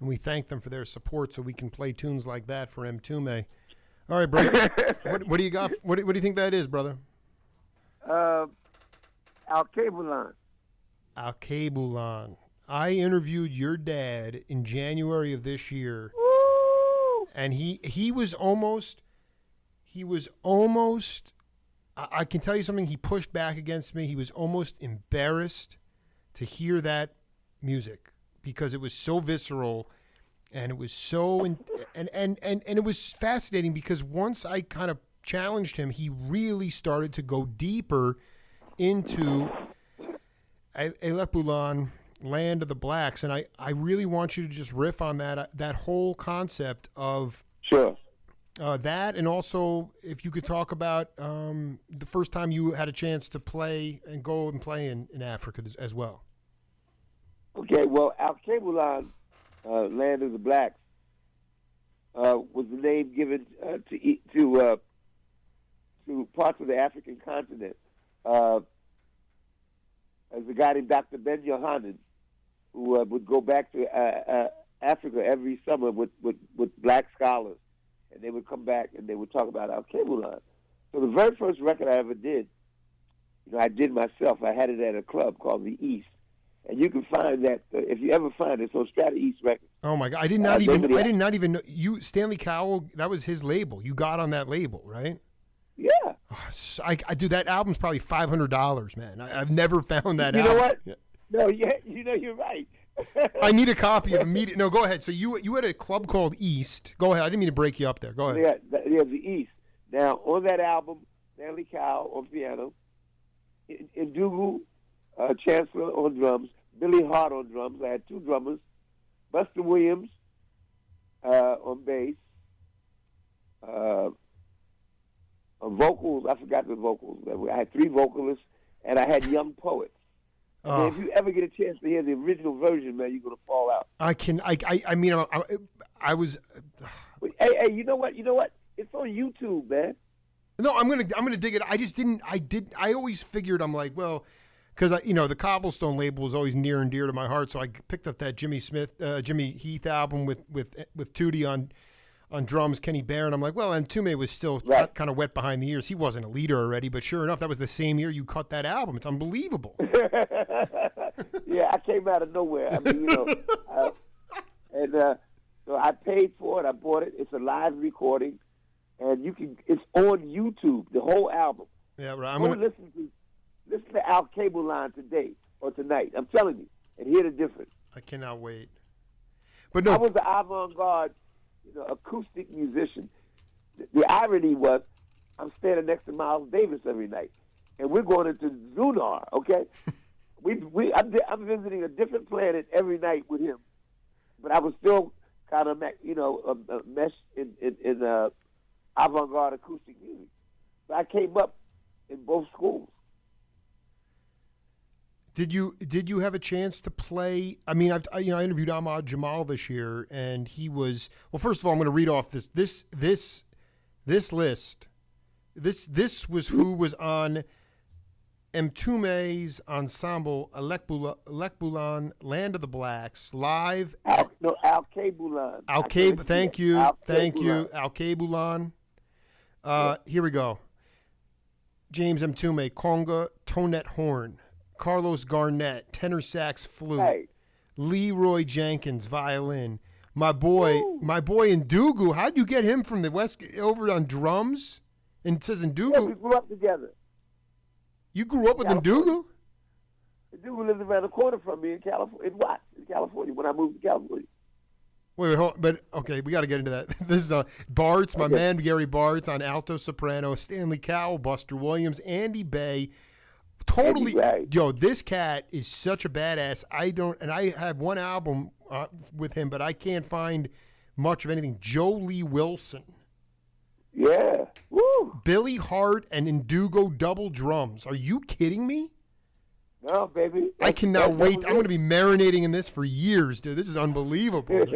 And we thank them for their support so we can play tunes like that for Mtume. All right, brother. what do you got? What do you think that is, brother? Al-Kabulan. Al-Kabulan. I interviewed your dad in January of this year. Woo! And he was almost, I can tell you something, he pushed back against me. He was almost embarrassed to hear that music because it was so visceral and it was so, and it was fascinating because once I kind of challenged him, he really started to go deeper into Elepulan, Land of the Blacks. And I really want you to just riff on that whole concept of Sure. that, and also if you could talk about the first time you had a chance to play and go and play in Africa as well. Okay, well, Al-Kabulan, Land of the Blacks, was the name given to parts of the African continent. As a guy named Dr. Ben Yohanan, who would go back to Africa every summer with black scholars, and they would come back and they would talk about Al-Kabulan. So the very first record I ever did, I did myself. I had it at a club called The East, and you can find that if you ever find it, so Strata East Records. Oh my God! I did not even know you. Stanley Cowell, that was his label. You got on that label, right? Yeah. Oh, I do. That album's probably $500, man. I've never found that. You album. know what? Yeah. No, yeah, you're right. I need a copy of immediate. No, go ahead. So you had a club called East. Go ahead. I didn't mean to break you up there. Go ahead. Yeah, The East. Now, on that album, Stanley Cowell on piano, Ndugu Chancellor on drums, Billy Hart on drums. I had two drummers, Buster Williams on bass, on vocals. I forgot the vocals. I had three vocalists, and I had young poets. And if you ever get a chance to hear the original version, man, you're gonna fall out. I was. Hey, you know what? It's on YouTube, man. No, I'm gonna dig it. I always figured, I'm like, well, because the Cobblestone label was always near and dear to my heart, so I picked up that Jimmy Heath album with Tootie on drums, Kenny Barron. I'm like, well, and Mtume was still kind of wet behind the ears. He wasn't a leader already, but sure enough, that was the same year you cut that album. It's unbelievable. Yeah, I came out of nowhere. I mean, so I paid for it. I bought it. It's a live recording, and it's on YouTube, the whole album. Yeah, right. Listen to Al-Kabulan today or tonight. I'm telling you, and hear the difference. I cannot wait. But no, I was the avant-garde, acoustic musician. The irony was, I'm standing next to Miles Davis every night, and we're going into Zunar. Okay, I'm visiting a different planet every night with him, but I was still kind of meshed in avant-garde acoustic music. So I came up in both schools. Did you have a chance to play? I mean, I interviewed Ahmad Jamal this year, and he was, well. First of all, I'm going to read off this list. This was who was on Mtume's ensemble, Elepulan, Land of the Blacks, live. Al-Kabulan. Thank you, Al-Kabulan. Here we go. James Mtume, conga, tonette, horn. Carlos Garnett, tenor sax, flute. Hey. Leroy Jenkins, violin. My boy Ndugu. How'd you get him from the West over on drums? And it says Ndugu. Yeah, we grew up together. You grew up with Ndugu? Ndugu lived around the corner from me in California, when I moved to California. Wait, hold on. But okay, we got to get into that. This is Bartz, my man Gary Bartz on alto soprano, Stanley Cowell, Buster Williams, Andy Bay. Totally, yo, this cat is such a badass. I have one album with him, but I can't find much of anything. Joe Lee Wilson. Yeah. Woo. Billy Hart and Ndugu double drums. Are you kidding me? No, baby. I cannot wait. I'm going to be marinating in this for years, dude. This is unbelievable.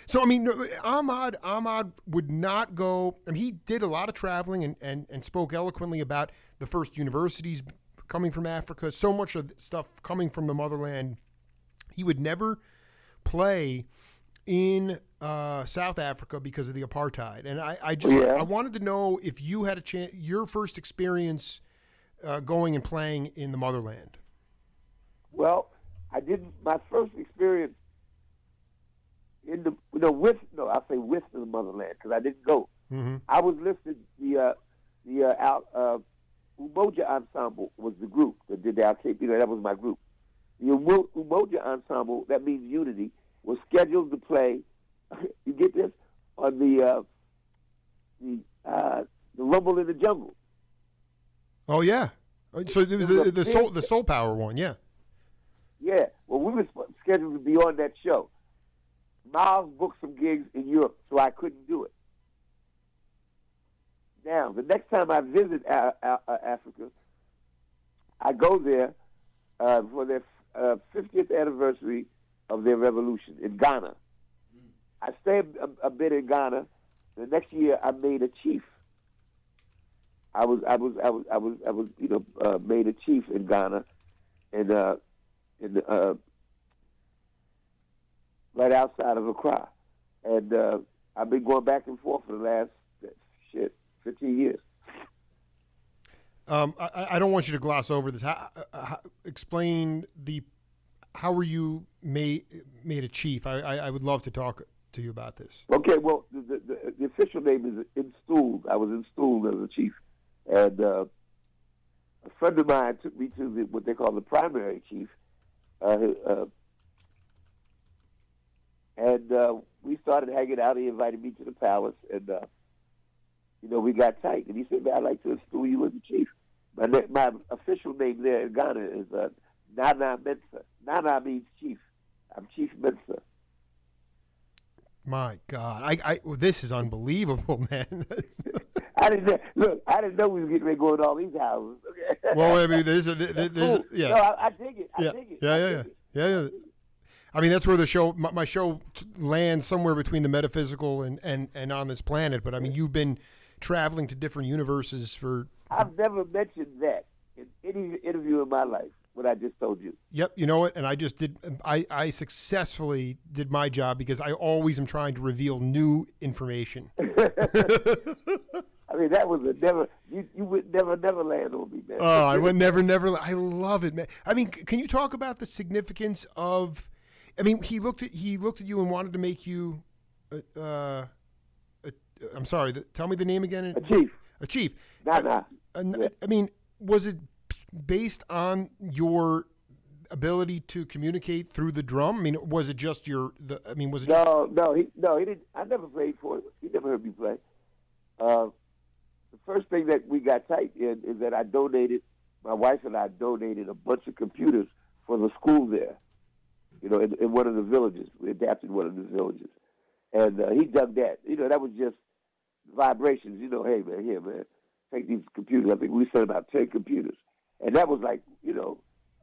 So, I mean, Ahmad would not go. I mean, he did a lot of traveling and spoke eloquently about the first universities coming from Africa, so much of stuff coming from the motherland. He would never play in South Africa because of the apartheid. And I wanted to know if you had a chance, your first experience going and playing in the motherland. Well, I didn't. My first experience in the with the motherland, because I didn't go. Mm-hmm. I was listed the Umoja Ensemble was the group that did the Al-Cape. That was my group. The Umoja Ensemble, that means unity, was scheduled to play. You get this on the Rumble in the Jungle. Oh yeah, so it was the Soul Power one, yeah. Yeah, well, we were scheduled to be on that show. Miles booked some gigs in Europe, so I couldn't do it. Now, the next time I visit Africa, I go there for their 50th anniversary of their revolution in Ghana. I stayed a bit in Ghana. The next year, I made a chief. I was made a chief in Ghana, and right outside of Accra, and I've been going back and forth for the last 15 years. I don't want you to gloss over this. Explain how were you made a chief? I would love to talk to you about this. Okay, well, the official name is installed. I was installed as a chief, and a friend of mine took me to what they call the primary chief, and we started hanging out. He invited me to the palace, and we got tight. And he said, "Man, I'd like to install you as the chief." My official name there in Ghana is Nana Mensa. Nana means chief. I'm Chief Mensa. My God, this is unbelievable, man. I didn't know we was getting ready to go in all these houses. Okay. Well, I mean, there's yeah. No, I dig it. I dig it. Yeah. I mean, that's where the show, my show lands somewhere between the metaphysical and on this planet. But I mean, you've been traveling to different universes for. I've never mentioned that in any interview in my life, what I just told you. Yep. You know what? And I just did, I successfully did my job because I always am trying to reveal new information. I mean, that was you would never land on me, man. Oh, I would never. I love it, man. I mean, can you talk about the significance of, I mean, he looked at you and wanted to make you, I'm sorry, tell me the name again. A chief. A chief. Nah. I mean, was it based on your ability to communicate through the drum? I mean, was it just was it? No, he didn't. I never played for him. He never heard me play. The first thing that we got tight in is that my wife and I donated a bunch of computers for the school there. In one of the villages. We adapted one of the villages, and he dug that. That was just vibrations. Hey man, here man, take these computers. I think we sent about 10 computers, and that was like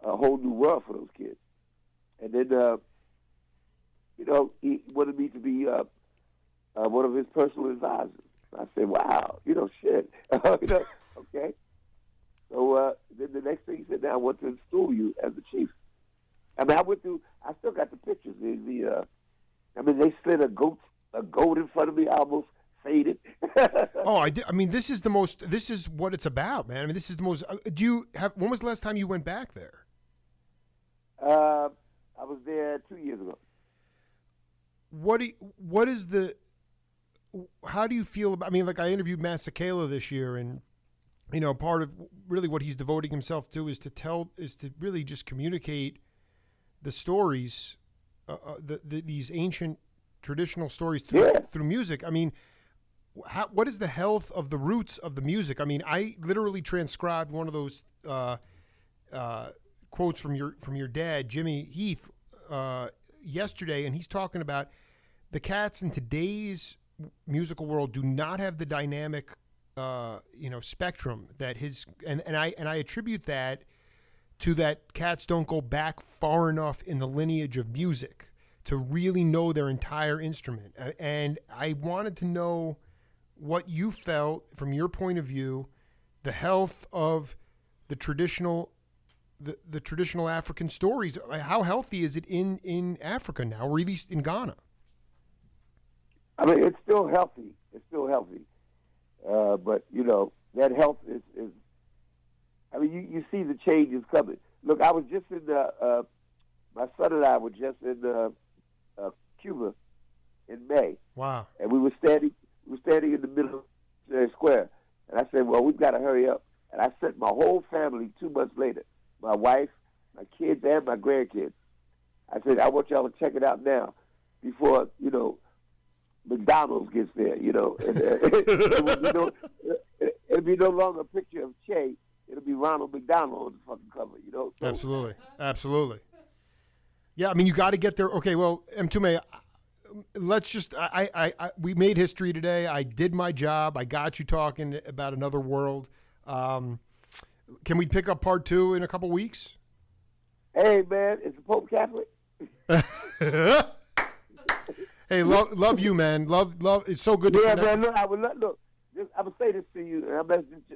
a whole new world for those kids. And then he wanted me to be one of his personal advisors. I said, wow, shit, okay. So then the next thing he said, now I want to install you as the chief. I mean, I still got the pictures. They slid a goat in front of me. I almost faded. Oh, I did. I mean, this is what it's about, man. I mean, this is the most, when was the last time you went back there? I was there 2 years ago. How do you feel about, I mean, like I interviewed Masakela this year, and, part of really what he's devoting himself to is to really just communicate the stories, these ancient traditional stories through music. I mean, what is the health of the roots of the music? I mean, I literally transcribed one of those quotes from your dad, Jimmy Heath, yesterday, and he's talking about the cats in today's musical world do not have the dynamic, spectrum that I attribute that to that cats don't go back far enough in the lineage of music to really know their entire instrument. And I wanted to know what you felt from your point of view, the health of the traditional African stories. How healthy is it in Africa now, or at least in Ghana? I mean, it's still healthy. It's still healthy. But, you know, that health is I mean, you see the changes coming. Look, I was just in my son and I were just in Cuba in May. Wow. And we were standing in the middle of the square. And I said, well, we've got to hurry up. And I sent my whole family 2 months later, my wife, my kids, and my grandkids. I said, I want y'all to check it out now before, you know, McDonald's gets there, you know. And, it'll be no longer a picture of Che. It'll be Ronald McDonald on the fucking cover, you know. So, absolutely. Absolutely. Yeah, I mean, you got to get there. Okay, well, Mtume, let's just, we made history today. I did my job. I got you talking about another world. Can we pick up part 2 in a couple weeks? Hey, man, is the Pope Catholic? Hey, love you, man. Love. It's so good to connect. Man, look, I would say this to you, and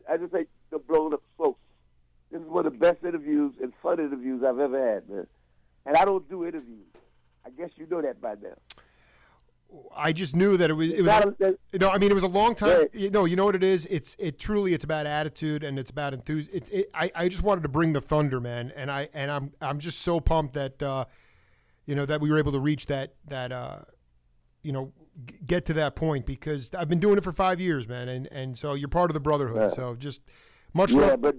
I just hate to blow up folks. This is one of the best interviews and fun interviews I've ever had, man. And I don't do interviews. I guess you know that by now. I just knew that it was. I mean, it was a long time. Yeah. You know what it is. It's about attitude and it's about enthusiasm. I just wanted to bring the thunder, man, and I'm just so pumped that that we were able to reach that get to that point, because I've been doing it for 5 years, man, and so you're part of the brotherhood. Yeah. So just much love. Yeah, but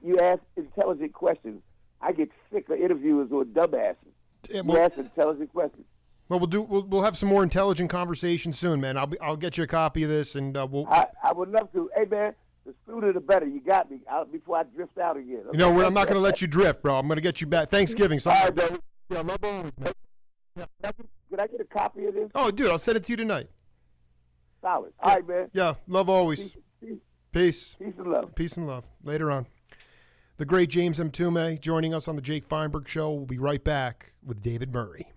you ask intelligent questions. I get sick of interviewers who are dumbasses. You ask intelligent questions. Well, we'll have some more intelligent conversation soon, man. I'll get you a copy of this, and we'll. I would love to. Hey, man, the sooner the better. You got me before I drift out again. Okay? I'm not going to let you drift, bro. I'm going to get you back. Thanksgiving. All right, bro. Yeah, love always, man. Could I get a copy of this? Oh, dude, I'll send it to you tonight. Solid. All right, man. Yeah, love always. Peace. Peace and love. Peace and love. Later on. The great James Mtume joining us on the Jake Feinberg Show. We'll be right back with David Murray.